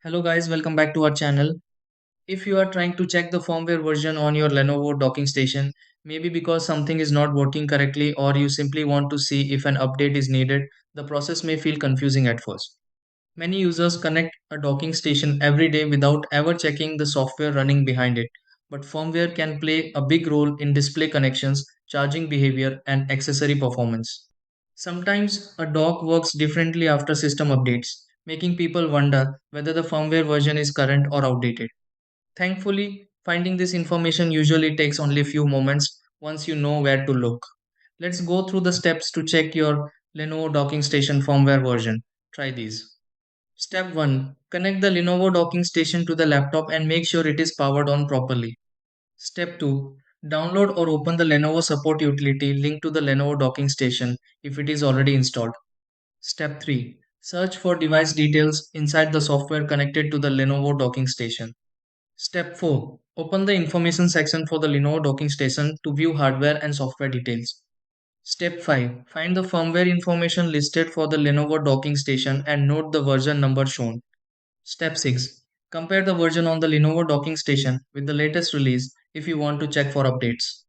Hello guys, welcome back to our channel. If you are trying to check the firmware version on your Lenovo docking station, maybe because something is not working correctly or you simply want to see if an update is needed, the process may feel confusing at first. Many users connect a docking station every day without ever checking the software running behind it. But firmware can play a big role in display connections, charging behavior, and accessory performance. Sometimes a dock works differently after system updates, making people wonder whether the firmware version is current or outdated. Thankfully, finding this information usually takes only a few moments once you know where to look. Let's go through the steps to check your Lenovo docking station firmware version. Try these. Step 1. Connect the Lenovo docking station to the laptop and make sure it is powered on properly. Step 2. Download or open the Lenovo support utility linked to the Lenovo docking station if it is already installed. Step 3. Search for device details inside the software connected to the Lenovo docking station. Step 4. Open the information section for the Lenovo docking station to view hardware and software details. Step 5. Find the firmware information listed for the Lenovo docking station and note the version number shown. Step 6. Compare the version on the Lenovo docking station with the latest release if you want to check for updates.